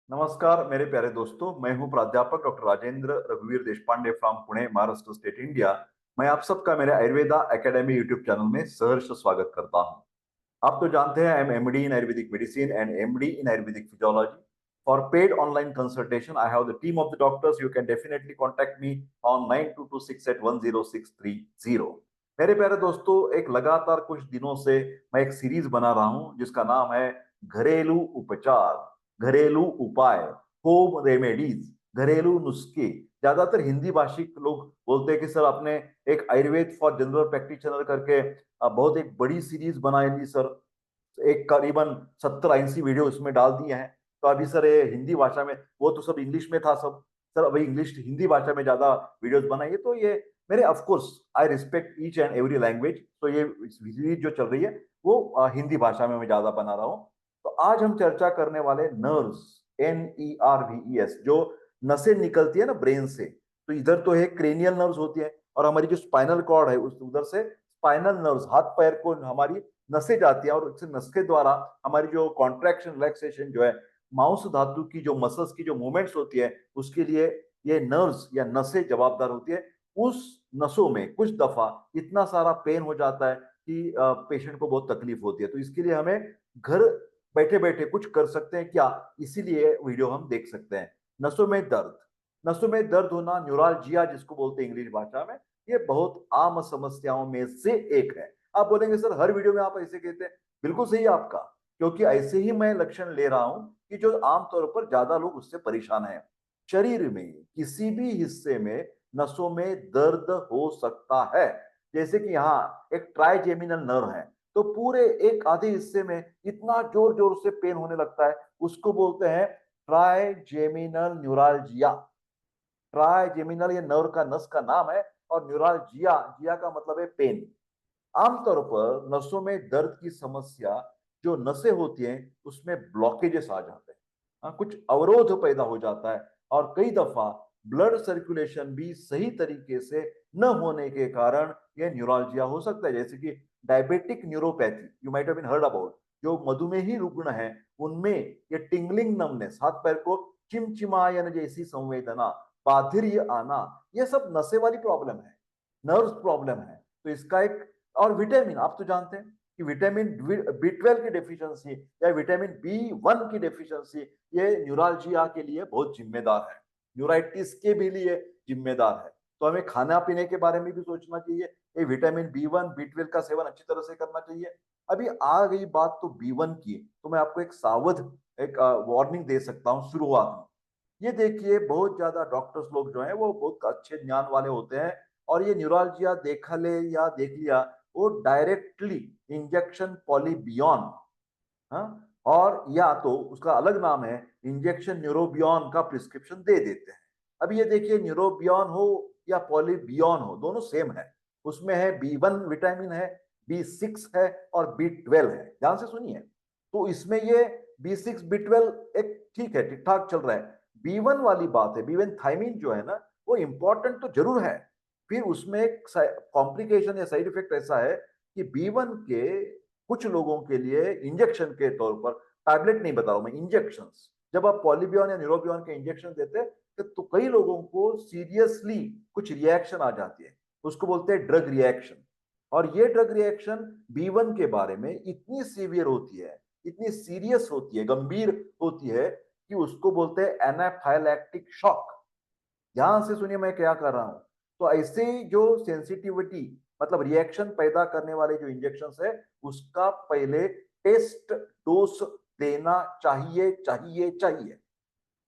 नमस्कार मेरे प्यारे दोस्तों। मैं हूं प्राध्यापक डॉक्टर राजेंद्र रघुवीर Deshpande from Pune, Maharashtra state, India. मैं आप सबका मेरे आयुर्वेदा एकेडमी यूट्यूब चैनल में सहर्ष स्वागत करता हूं। आप तो जानते हैं, I am MD in Ayurvedic medicine and MD in Ayurvedic physiology. For paid online consultation I have the team of the doctors. You can definitely contact me on 9226810630। मेरे प्यारे दोस्तों, एक लगातार कुछ दिनों से मैं एक सीरीज बना रहा हूं जिसका नाम है घरेलू उपचार, घरेलू उपाय, होम रेमेडीज, घरेलू नुस्खे। ज्यादातर हिंदी भाषिक लोग बोलते हैं कि सर आपने एक आयुर्वेद फॉर जनरल प्रैक्टिशनर करके बहुत एक बड़ी सीरीज बनाई ली सर। एक करीबन 70-80 वीडियो उसमें डाल दिए हैं। तो अभी सर ये हिंदी भाषा में, वो तो सब इंग्लिश में था सब। सर अभी इंग्लिश हिंदी भाषा में ज्यादा वीडियोस बनाइए। तो ये मेरे of course I respect each and every language. तो ये सीरीज जो चल रही है वो हिंदी भाषा में मैं ज्यादा बना रहा हूँ। तो आज हम चर्चा करने वाले नर्व्स, NERVES, जो नसें निकलती है ना ब्रेन से। तो इधर तो है क्रेनियल नर्व्स होती है, और हमारी जो स्पाइनल कॉर्ड है उस उधर से स्पाइनल नर्व्स, हाथ पैर को हमारी नसें जाती है, और इस नस के द्वारा हमारी जो कॉन्ट्रैक्शन रिलैक्सेशन जो है, मांस धातु की जो मसल्स की जो मूवमेंट्स होती है, उसके लिए ये नर्व्स या नसें जवाबदार होती है। उस नसों में कुछ दफा इतना सारा पेन हो जाता है कि पेशेंट को बहुत तकलीफ होती है। तो इसके लिए हमें घर बैठे बैठे कुछ कर सकते हैं क्या, इसीलिए वीडियो हम देख सकते हैं। नसों में दर्द, नसों में दर्द होना, न्यूरालजिया जिसको बोलते हैं इंग्लिश भाषा में, ये बहुत आम समस्याओं में से एक है। आप बोलेंगे सर हर वीडियो में आप ऐसे कहते हैं। बिल्कुल सही है आपका, क्योंकि ऐसे ही मैं लक्षण ले रहा हूं कि जो आमतौर पर ज्यादा लोग उससे परेशान हैं। शरीर में किसी भी हिस्से में नसों में दर्द हो सकता है। जैसे कि यहाँ एक ट्राइजेमिनल नर्व है, तो पूरे एक आधे हिस्से में इतना जोर जोर से पेन होने लगता है, उसको बोलते हैं ट्राइजेमिनल न्यूरालजिया। ट्राइजेमिनल ये नर्व का, नस का नाम है, और न्यूरालजिया, जिया का मतलब है पेन। आमतौर पर नसों में दर्द की समस्या, जो नसें होती हैं उसमें ब्लॉकेजेस आ जाते हैं। हाँ, कुछ अवरोध पैदा हो जाता है, और कई दफा ब्लड सर्कुलेशन भी सही तरीके से न होने के कारण यह न्यूरोलजिया हो सकता है। जैसे कि diabetic neuropathy, you might have been heard about. जो मधुमेही रुग्ण है उनमें ये टिंगलिंग नमनेस, हाथ पैर को चिमचिमायन जैसी संवेदना, बाधिर्य आना, ये सब नशे वाली प्रॉब्लम है, नर्व्स प्रॉब्लम है। तो इसका एक, और विटामिन, आप तो जानते हैं कि विटामिन B12 की डेफिशिएंसी या विटामिन B1 की डेफिशिएंसी ये न्यूरालजिया के लिए बहुत जिम्मेदार है, न्यूराइटिस के भी लिए जिम्मेदार है। तो हमें खाना पीने के बारे में भी सोचना चाहिए। ये विटामिन B1 B12 का सेवन अच्छी तरह से करना चाहिए। अभी आ गई बात तो B1 की, तो मैं आपको एक सावध, एक वार्निंग दे सकता हूँ शुरुआत में। ये देखिए, बहुत ज्यादा डॉक्टर्स लोग जो हैं वो बहुत अच्छे ज्ञान वाले होते हैं, और ये न्यूरालजिया देखा ले या देख लिया, वो डायरेक्टली इंजेक्शन पॉलीबियन, हाँ, और या तो उसका अलग नाम है इंजेक्शन न्यूरोबियन का प्रिस्क्रिप्शन दे देते हैं। अब ये देखिए, न्यूरोबियन हो या पॉलीबियन हो, दोनों सेम है। उसमें है B1 विटामिन है, B6 है, और B12 है। ध्यान से सुनिए। तो इसमें ये B6 B12 एक ठीक है, ठीक ठाक चल रहा है। B1 वाली बात है, B1 थायमिन जो है ना, वो इंपॉर्टेंट तो जरूर है। फिर उसमें एक कॉम्प्लिकेशन या साइड इफेक्ट ऐसा है कि B1 के कुछ लोगों के लिए इंजेक्शन के तौर पर, टैबलेट नहीं बता रहा हूं मैं, इंजेक्शन, जब आप पॉलीबियन या न्यूरोबियन के इंजेक्शन देते हैं तो कई लोगों को सीरियसली कुछ रिएक्शन आ जाती है, उसको बोलते हैं ड्रग रिएक्शन। और ये ड्रग रिएक्शन B1 के बारे में इतनी सीवियर होती है, इतनी सीरियस होती है, गंभीर होती है, कि उसको बोलते हैं एनाफाइलैक्टिक शॉक। ध्यान से सुनिए मैं क्या कर रहा हूं। तो ऐसे ही जो सेंसिटिविटी, मतलब रिएक्शन पैदा करने वाले जो इंजेक्शन है, उसका पहले टेस्ट डोज देना चाहिए चाहिए चाहिए,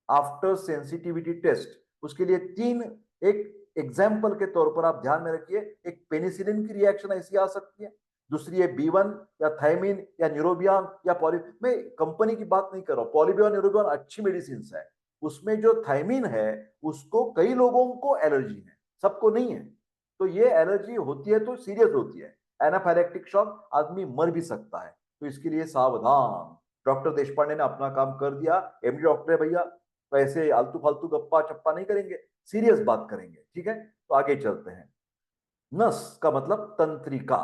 आफ्टर सेंसिटिविटी टेस्ट। उसके लिए तीन, एक एग्जाम्पल के तौर पर आप ध्यान में रखिए, एक पेनिसिलिन की रिएक्शन ऐसी आ सकती है, दूसरी है B1 या थायमिन या न्यूरोबियन या पॉली, मैं कंपनी की बात नहीं कर रहा हूं, पॉलीबियन न्यूरोबियन अच्छी मेडिसिन है। उसमें जो थायमिन है उसको कई लोगों को एलर्जी है, सबको नहीं है। तो ये एलर्जी होती है तो सीरियस होती है, एनाफाइलेक्टिक शॉक, आदमी मर भी सकता है। तो इसके लिए सावधान। डॉक्टर देशपांडे ने अपना काम कर दिया, एमडी डॉक्टर है भैया, तो ऐसे आलतू फालतू गप्पा चप्पा नहीं करेंगे, सीरियस बात करेंगे। ठीक है, तो आगे चलते हैं। नस का मतलब तंत्रिका।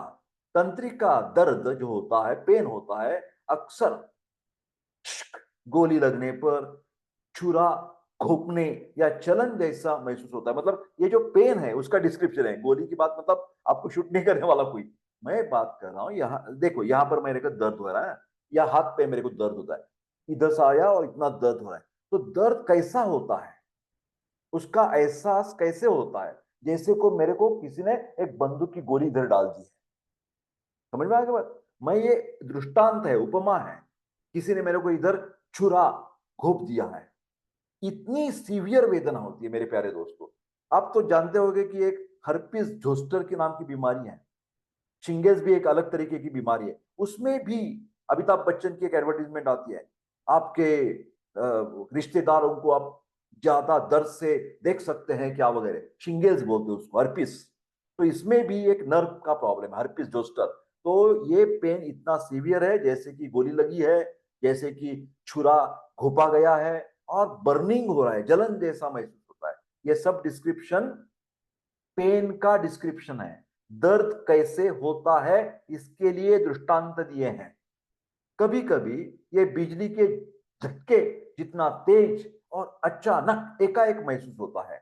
तंत्रिका दर्द जो होता है, पेन होता है, अक्सर गोली लगने पर, छुरा, घोंपने या चलन जैसा महसूस होता है। मतलब ये जो पेन है उसका डिस्क्रिप्शन है, गोली की बात मतलब आपको शूट नहीं करने वाला कोई। मैं बात कर रहा हूँ यहाँ देखो, यहाँ पर मेरे को दर्द हो रहा है या हाथ पे मेरे को दर्द होता है, इधर से आया और इतना दर्द हो रहा है, तो दर्द कैसा होता है, उसका एहसास कैसे होता है, जैसे को मेरे को किसी ने एक बंदूक की गोली इधर डाल दी है। समझ में आ गया बात? मैं ये दृष्टांत है, उपमा है, किसी ने मेरे को इधर छुरा घोप दिया है, इतनी सीवियर वेदना होती है मेरे प्यारे दोस्तों। आप तो जानते होंगे कि एक हर्पिस जोस्टर के नाम की बीमारी है, शिंगेल्स भी एक अलग तरीके की बीमारी है, उसमें भी अमिताभ बच्चन की एक एडवर्टीजमेंट आती है, आपके रिश्तेदारों को आप ज्यादा दर्द से देख सकते हैं क्या वगैरह, शिंगेल्स बोलते हैं उसको, हर्पिस। तो इसमें भी एक नर्व का प्रॉब्लम है, हर्पिस जोस्टर। तो ये पेन इतना सीवियर है जैसे कि गोली लगी है, जैसे कि छुरा घोपा गया है और बर्निंग हो रहा है, जलन जैसा महसूस होता है। ये सब डिस्क्रिप्शन पेन का डिस्क्रिप्शन है। दर्द कैसे होता है इसके लिए दृष्टांत दिए हैं। कभी कभी ये बिजली के झटके जितना तेज और अचानक एकाएक महसूस होता है।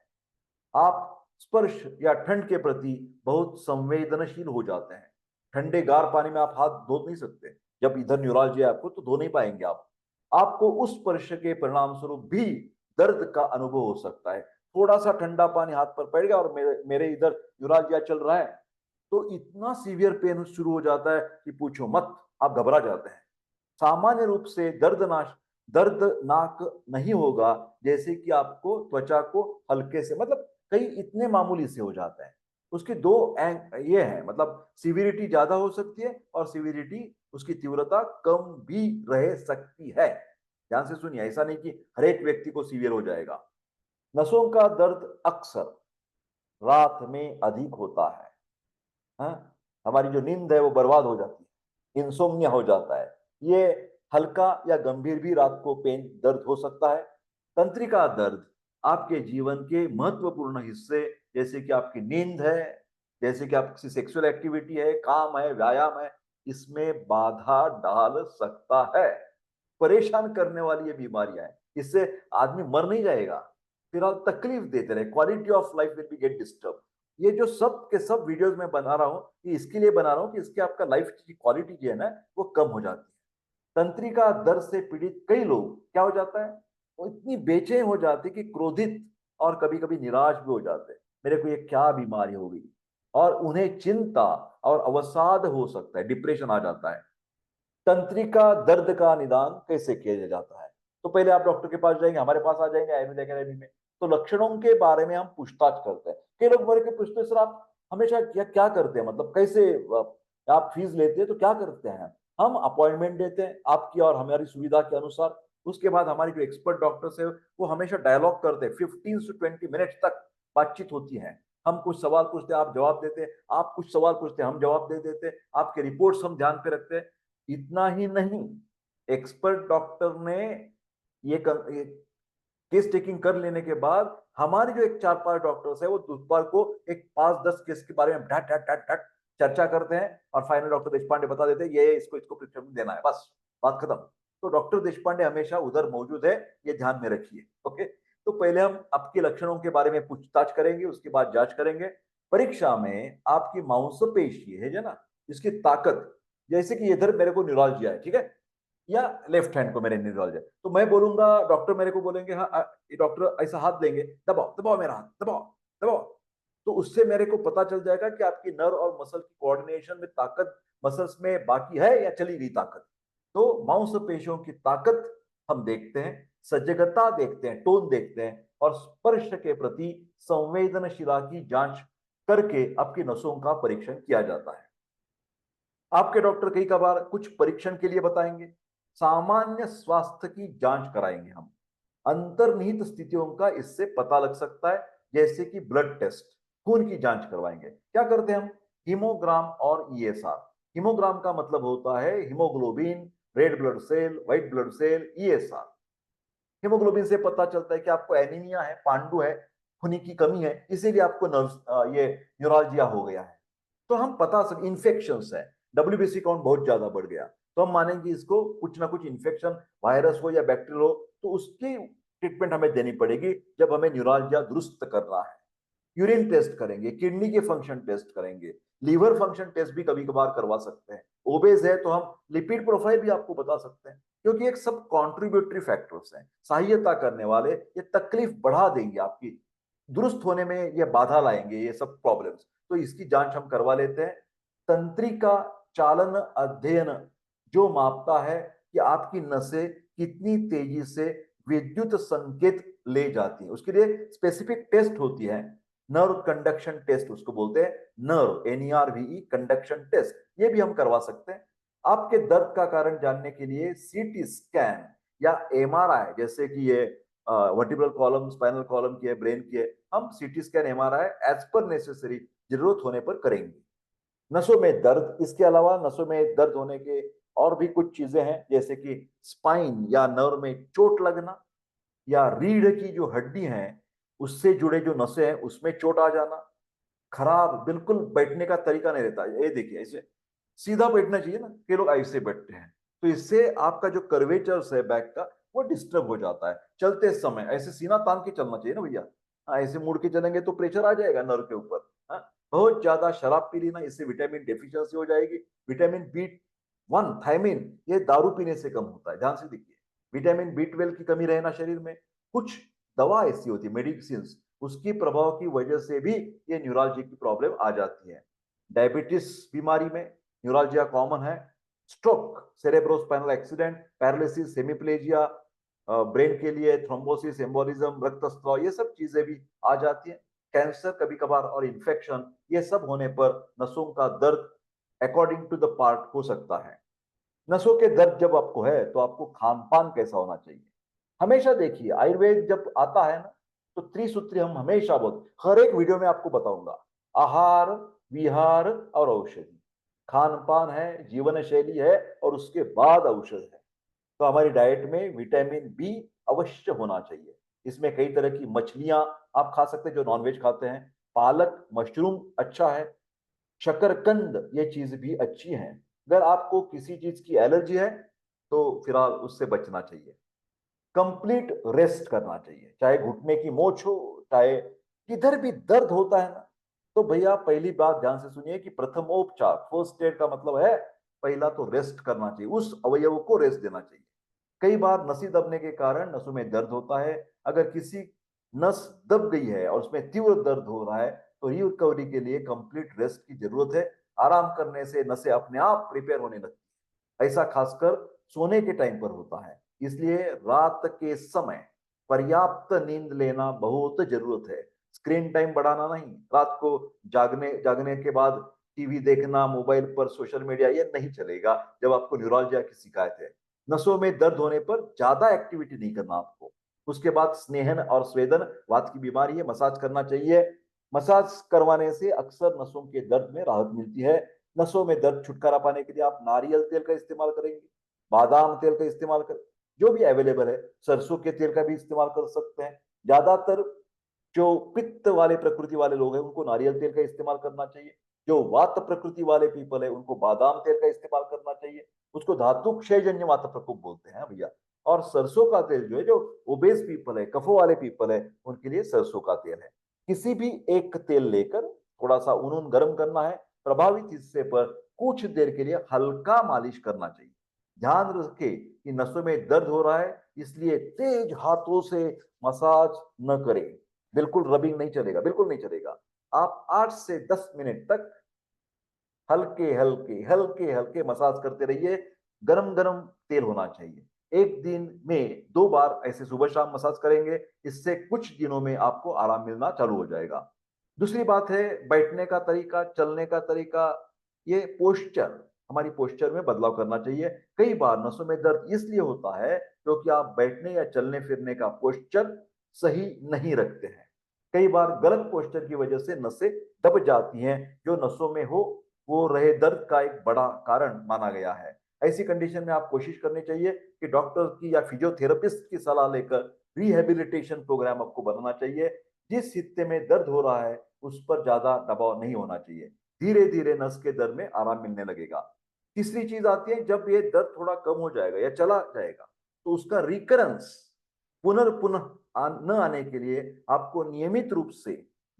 आप स्पर्श या ठंड के प्रति बहुत संवेदनशील हो जाते हैं। ठंडे गार पानी में आप हाथ धो नहीं सकते, जब इधर न्यूरॉलजी है आपको तो धो नहीं पाएंगे आप। आपको उस स्पर्श के परिणाम स्वरूप भी दर्द का अनुभव हो सकता है। थोड़ा सा ठंडा पानी हाथ पर पड़ गया और मेरे इधर न्यूरॉलजिया चल रहा है, तो इतना सीवियर पेन शुरू हो जाता है कि पूछो मत, आप घबरा जाते हैं। सामान्य रूप से दर्दनाक नहीं होगा, जैसे कि आपको त्वचा को हल्के से, मतलब कई इतने मामूली से हो जाता है। उसके दो ये है, मतलब सिविरिटी ज्यादा हो सकती है और सिविरिटी उसकी तीव्रता कम भी रह सकती है। ध्यान से सुनिए, ऐसा नहीं कि हर एक व्यक्ति को सीवियर हो जाएगा। नसों का दर्द अक्सर रात में अधिक होता है। हाँ? हमारी जो नींद है वो बर्बाद हो जाती है, इंसोम्निया हो जाता है। ये हल्का या गंभीर भी रात को पेन दर्द हो सकता है। तंत्रिका दर्द आपके जीवन के महत्वपूर्ण हिस्से, जैसे कि आपकी नींद है, जैसे कि आपकी सेक्सुअल एक्टिविटी है, काम है, व्यायाम है, इसमें बाधा डाल सकता है। परेशान करने वाली ये बीमारियां हैं, इससे आदमी मर नहीं जाएगा, फिलहाल तकलीफ देते रहे, quality of life will be get disturb. ये जो सब के सब वीडियोस में बना रहा हूँ, ये इसके लिए बना रहा हूँ कि इसके आपका लाइफ की क्वालिटी जो है ना वो कम हो जाती है। तंत्रिका दर्द से पीड़ित कई लोग क्या हो जाता है, वो इतनी बेचैन हो जाते कि क्रोधित और कभी कभी निराश भी हो जाते हैं, मेरे को ये क्या बीमारी हो गई, और उन्हें चिंता और अवसाद हो सकता है, डिप्रेशन आ जाता है। तंत्रिका दर्द का निदान कैसे किया जाता है? तो पहले आप डॉक्टर के पास जाएंगे, हमारे पास आ जाएंगे आयुर्वेद एकेडमी में, तो लक्षणों के बारे में हम पूछताछ करते हैं। कई लोग मेरे को पूछते हैं, सर आप हमेशा क्या क्या करते हैं, मतलब कैसे आप फीस लेते हैं तो क्या करते हैं? हम अपॉइंटमेंट देते हैं आपकी और हमारी सुविधा के अनुसार। उसके बाद हमारी जो एक्सपर्ट डॉक्टर्स है वो हमेशा डायलॉग करते हैं, 15 से 20 मिनट तक बातचीत होती है। हम कुछ सवाल पूछते हैं, आप जवाब देते हैं, आप कुछ सवाल पूछते हैं, हम जवाब दे देते हैं, आपके रिपोर्ट्स हम ध्यान पे रखते हैं। इतना ही नहीं, एक्सपर्ट डॉक्टर ने ये केस टेकिंग कर लेने के बाद हमारे जो एक 4-5 डॉक्टर्स है वो दोपहर को एक 5-10 केस के बारे में ढट ढट ढट ढट चर्चा करते हैं और फाइनल डॉक्टर देशपांडे बता देते हैं ये इसको इसको प्रिस्क्रिप्शन देना है, बस बात खत्म। तो डॉक्टर देशपांडे हमेशा उधर मौजूद है, ये ध्यान में रखिए। ओके, तो पहले हम आपके लक्षणों के बारे में पूछताछ करेंगे, उसके बाद जांच करेंगे। परीक्षा में आपकी मांसपेशी है जो ना, इसकी ताकत, जैसे कि इधर मेरे को न्यूरोलजिया है, ठीक है, या लेफ्ट हैंड को मेरे न्यूरोलजिया, तो मैं बोलूंगा, डॉक्टर मेरे को बोलेंगे हाँ ये डॉक्टर ऐसा हाथ देंगे, दबाओ दबाओ मेरा हाथ, दबाओ दबाओ, तो उससे मेरे को पता चल जाएगा कि आपकी नर्व और मसल की कोऑर्डिनेशन में ताकत मसल्स में बाकी है या चली गई ताकत। तो मांसपेशियों की ताकत हम देखते हैं, सजगता देखते हैं, टोन देखते हैं, और स्पर्श के प्रति संवेदनशीलता की जांच करके आपकी नसों का परीक्षण किया जाता है। आपके डॉक्टर कई कबार कुछ परीक्षण के लिए बताएंगे, सामान्य स्वास्थ्य की जांच कराएंगे हम, अंतर्निहित स्थितियों का इससे पता लग सकता है, जैसे कि ब्लड टेस्ट, खून की जांच करवाएंगे। क्या करते हैं हम? हीमोग्राम और ईएसआर। हीमोग्राम का मतलब होता है haemoglobin, red blood cell, white blood cell. ESR, haemoglobin से पता चलता है कि आपको एनीमिया है, पांडु है, खून की कमी है, इसीलिए आपको ये न्यूरोलजिया हो गया है। तो हम पता सब इन्फेक्शन है, डब्ल्यूबीसी काउंट बहुत ज्यादा बढ़ गया, तो हम मानेंगे इसको कुछ ना कुछ इन्फेक्शन, वायरस हो या बैक्टीरियल हो, तो उसकी ट्रीटमेंट हमें देनी पड़ेगी जब हमें न्यूरालजिया दुरुस्त करना है। यूरिन टेस्ट करेंगे, किडनी के फंक्शन टेस्ट करेंगे, लीवर फंक्शन टेस्ट भी कभी कभार करवा सकते हैं। ओबेस है तो हम लिपिड प्रोफाइल भी आपको बता सकते हैं, क्योंकि एक सब कॉन्ट्रीब्यूटरी फैक्टर्स हैं, सहायता करने वाले। ये तकलीफ बढ़ा देंगे आपकी, दुरुस्त होने में ये बाधा लाएंगे ये सब प्रॉब्लम्स। तो इसकी जांच हम करवा लेते हैं। तंत्रिका चालन अध्ययन जो मापता है कि आपकी नसें कितनी तेजी से विद्युत संकेत ले जाती है, उसके लिए स्पेसिफिक टेस्ट होती है। नर्व कंडक्शन टेस्ट उसको बोलते हैं, नर्व NERVE कंडक्शन टेस्ट, ये भी हम करवा सकते हैं। आपके दर्द का कारण जानने के लिए सीटी स्कैन या MRI, जैसे कि ये वर्टिब्रल कॉलम, स्पाइनल कॉलम की है, ब्रेन की है, हम CT scan MRI as per necessary जरूरत होने पर करेंगे। नसों में दर्द, इसके अलावा नसों में दर्द होने के और भी कुछ चीजें हैं, जैसे कि स्पाइन या नर्व में चोट लगना, या रीढ़ की जो हड्डी है उससे जुड़े जो नसें हैं उसमें चोट आ जाना, खराब बिल्कुल बैठने का तरीका नहीं रहता। ये देखिए, ऐसे सीधा बैठना चाहिए ना, कि लोग ऐसे बैठते हैं, तो इससे आपका जो कर्वेचर्स है बैक का वो डिस्टर्ब हो जाता है। चलते समय ऐसे सीना तान के चलना चाहिए ना भैया। हाँ, ऐसे मुड़ के चलेंगे तो प्रेशर आ जाएगा नर्व के ऊपर। हाँ, बहुत ज्यादा शराब पी लेना, इससे विटामिन डेफिशिएंसी हो जाएगी। विटामिन B1 थायमिन, ये दारू पीने से कम होता है, ध्यान से देखिए। विटामिन B12 की कमी रहना शरीर में, कुछ दवा ऐसी होती है मेडिसिन, उसकी प्रभाव की वजह से भी ये न्यूरॉलजी की प्रॉब्लम आ जाती है। डायबिटीज बीमारी में न्यूरॉलजिया कॉमन है। Stroke, cerebrospinal accident, paralysis, hemiplegia, brain के लिए थ्रोम्बोसिस, एम्बोलिज्म, रक्तस्राव, ये सब चीजें भी आ जाती हैं। कैंसर कभी कभार और इन्फेक्शन, ये सब होने पर नसों का दर्द अकॉर्डिंग टू द पार्ट हो सकता है। नसों के दर्द जब आपको है तो आपको खान पान कैसा होना चाहिए। हमेशा देखिए, आयुर्वेद जब आता है ना, तो त्रिसूत्री हम हमेशा बोलते, हर एक वीडियो में आपको बताऊंगा, आहार, विहार और औषधि। खान पान है, जीवन शैली है, और उसके बाद औषध है। तो हमारी डाइट में विटामिन B अवश्य होना चाहिए। इसमें कई तरह की मछलियां आप खा सकते हैं जो नॉनवेज खाते हैं, पालक, मशरूम अच्छा है, शकरकंद, ये चीज भी अच्छी है। अगर आपको किसी चीज की एलर्जी है तो फिलहाल उससे बचना चाहिए। कंप्लीट रेस्ट करना चाहिए, चाहे घुटने की मोच हो, चाहे किधर भी दर्द होता है ना, तो भैया पहली बात ध्यान से सुनिए कि प्रथमोपचार, फर्स्ट एड का मतलब है पहला तो रेस्ट करना चाहिए, उस अवयव को रेस्ट देना चाहिए। कई बार नसें दबने के कारण नसों में दर्द होता है। अगर किसी नस दब गई है और उसमें तीव्र दर्द हो रहा है तो रिकवरी के लिए कंप्लीट रेस्ट की जरूरत है। आराम करने से नसें अपने आप प्रिपेयर होने लगती है। ऐसा खासकर सोने के टाइम पर होता है। इसलिए रात के समय पर्याप्त नींद लेना बहुत जरूरत है। स्क्रीन टाइम बढ़ाना नहीं, रात को जागने जागने के बाद टीवी देखना, मोबाइल पर सोशल मीडिया, ये नहीं चलेगा जब आपको न्यूरोलजिया की शिकायत है। नसों में दर्द होने पर ज्यादा एक्टिविटी नहीं करना आपको। उसके बाद स्नेहन और स्वेदन, वात की बीमारी है, मसाज करना चाहिए। मसाज करवाने से अक्सर नसों के दर्द में राहत मिलती है। नसों में दर्द छुटकारा पाने के लिए आप नारियल तेल का इस्तेमाल करेंगे, बादाम तेल का इस्तेमाल करें, जो भी अवेलेबल है, सरसों के तेल का भी इस्तेमाल कर सकते हैं। ज्यादातर जो पित्त वाले प्रकृति वाले लोग हैं उनको नारियल तेल का इस्तेमाल करना चाहिए। जो वात प्रकृति वाले पीपल है उनको बादाम तेल का इस्तेमाल करना चाहिए। उसको धातु क्षयजन्य वात प्रकोप बोलते हैं भैया। और सरसों का तेल जो है, जो ओबेस पीपल है, कफों वाले पीपल है, उनके लिए सरसों का तेल है। किसी भी एक तेल लेकर थोड़ा सा उन गर्म करना है, प्रभावित हिस्से पर कुछ देर के लिए हल्का मालिश करना चाहिए। ध्यान रखें कि नसों में दर्द हो रहा है, इसलिए तेज हाथों से मसाज न करें। बिल्कुल रबिंग नहीं चलेगा, बिल्कुल नहीं चलेगा। आप 8 से 10 मिनट तक हल्के हल्के हल्के हल्के मसाज करते रहिए। गरम गरम तेल होना चाहिए। एक दिन में 2 बार ऐसे सुबह शाम मसाज करेंगे, इससे कुछ दिनों में आपको आराम मिलना चालू हो जाएगा। दूसरी बात है बैठने का तरीका, चलने का तरीका, ये पोस्चर, हमारी पोस्चर में बदलाव करना चाहिए। कई बार नसों में दर्द इसलिए होता है क्योंकि आप बैठने या चलने फिरने का पोस्चर सही नहीं रखते हैं। कई बार गलत पोस्चर की वजह से नसें दब जाती हैं, जो नसों में हो वो रहे दर्द का एक बड़ा कारण माना गया है। ऐसी कंडीशन में आप कोशिश करनी चाहिए कि डॉक्टर की या फिजियोथेरेपिस्ट की सलाह लेकर रिहेबिलिटेशन प्रोग्राम आपको बनाना चाहिए। जिस हिस्से में दर्द हो रहा है उस पर ज्यादा दबाव नहीं होना चाहिए। धीरे धीरे नस के दर्द में आराम मिलने लगेगा। तीसरी चीज आती है, जब ये दर्द थोड़ा कम हो जाएगा या चला जाएगा तो उसका रिकरेंस पुनः न आने के लिए आपको नियमित रूप से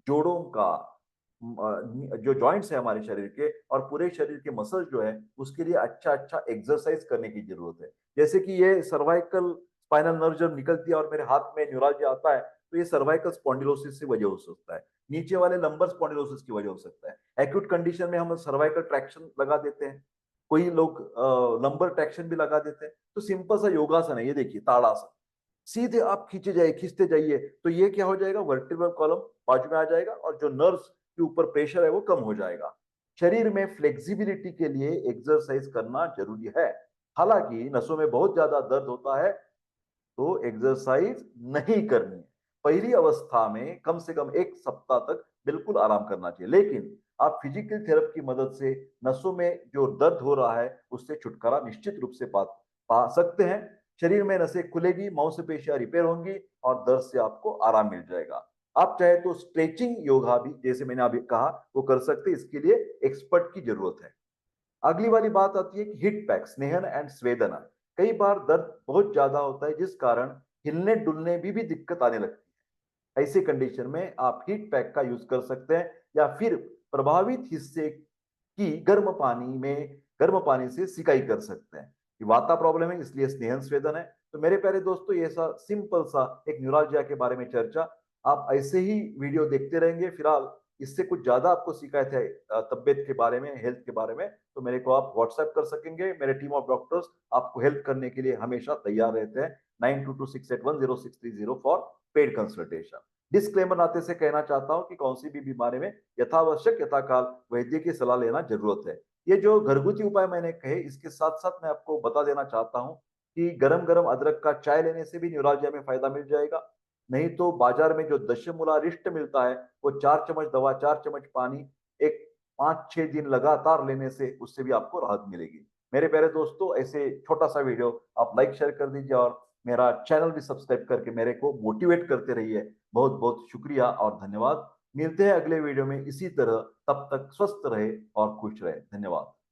जोड़ों का जो जॉइंट्स है हमारे शरीर के और पूरे शरीर के मसल्स जो है उसके लिए अच्छा अच्छा एक्सरसाइज करने की जरूरत है। जैसे कि ये सर्वाइकल स्पाइनल नर्व जब निकलती है और मेरे हाथ में न्यूरालजिया आता है तो ये सर्वाइकल स्पॉन्डिलोसिस की वजह हो सकता है, नीचे वाले लंबर स्पॉन्डिलोसिस की वजह हो सकता है। एक्यूट कंडीशन में हम सर्वाइकल ट्रैक्शन लगा देते हैं, कोई लोग लंबर ट्रैक्शन भी लगा देते हैं। तो सिंपल सा योगासन है, ये देखिए ताड़ासन, सीधे आप खींचते जाइए तो ये क्या हो जाएगा, वर्टिब्रल कॉलम बाजू में आ जाएगा और जो नर्व्स के ऊपर प्रेशर है वो कम हो जाएगा। शरीर में फ्लेक्सिबिलिटी के लिए एक्सरसाइज करना जरूरी है। हालांकि नसों में बहुत ज्यादा दर्द होता है तो एक्सरसाइज नहीं करनी है। पहली अवस्था में कम से कम 1 सप्ताह तक बिल्कुल आराम करना चाहिए, लेकिन आप फिजिकल थेरेपी की मदद से नसों में जो दर्द हो रहा है उससे छुटकारा निश्चित रूप से पा सकते हैं। शरीर में नसें खुलेगी, मांसपेशियां रिपेयर होंगी और दर्द से आपको आराम मिल जाएगा। आप चाहे तो स्ट्रेचिंग योगा भी, जैसे मैंने अभी कहा, वो कर सकते हैं। इसके लिए एक्सपर्ट की जरूरत है। अगली वाली बात आती है कि हिट पैक, स्नेहन एंड स्वेदना। कई बार दर्द बहुत ज्यादा होता है जिस कारण हिलने डुलने भी दिक्कत आने लगती है। ऐसे कंडीशन में आप हीट पैक का यूज कर सकते हैं या फिर प्रभावित हिस्से की गर्म पानी से सिकाई कर सकते हैं। ये वाता प्रॉब्लम है इसलिए स्नेहन स्वेदन है। तो मेरे प्यारे दोस्तों, ये सा सिंपल सा एक न्यूरालजिया के बारे में चर्चा। आप ऐसे ही वीडियो देखते रहेंगे। फिलहाल इससे कुछ ज्यादा आपको शिकायत है तबियत के बारे में, हेल्थ के बारे में, तो मेरे को आप व्हाट्सएप कर सकेंगे। मेरे टीम ऑफ डॉक्टर्स आपको हेल्प करने के लिए हमेशा तैयार रहते हैं। 9226810630 फॉर पेड कंसल्टेशन। डिस्क्लेमर नाते से कहना चाहता हूं कि कौन सी भी बीमारी में यथावश्यक यथाकाल वैद्य की सलाह लेना जरूरत है। ये जो घरगुती उपाय मैंने कहे, इसके साथ साथ मैं आपको बता देना चाहता हूं कि गरम गरम अदरक का चाय लेने से भी न्यूरालजिया में फायदा मिल जाएगा। नहीं तो बाजार में जो दशमूला रिष्ट मिलता है वो 4 चम्मच दवा 4 चम्मच पानी एक 5-6 दिन लगातार लेने से उससे भी आपको राहत मिलेगी। मेरे प्यारे दोस्तों, ऐसे छोटा सा वीडियो आप लाइक शेयर कर दीजिए और मेरा चैनल भी सब्सक्राइब करके मेरे को मोटिवेट करते रहिए। बहुत बहुत शुक्रिया और धन्यवाद। मिलते हैं अगले वीडियो में इसी तरह। तब तक स्वस्थ रहे और खुश रहे। धन्यवाद।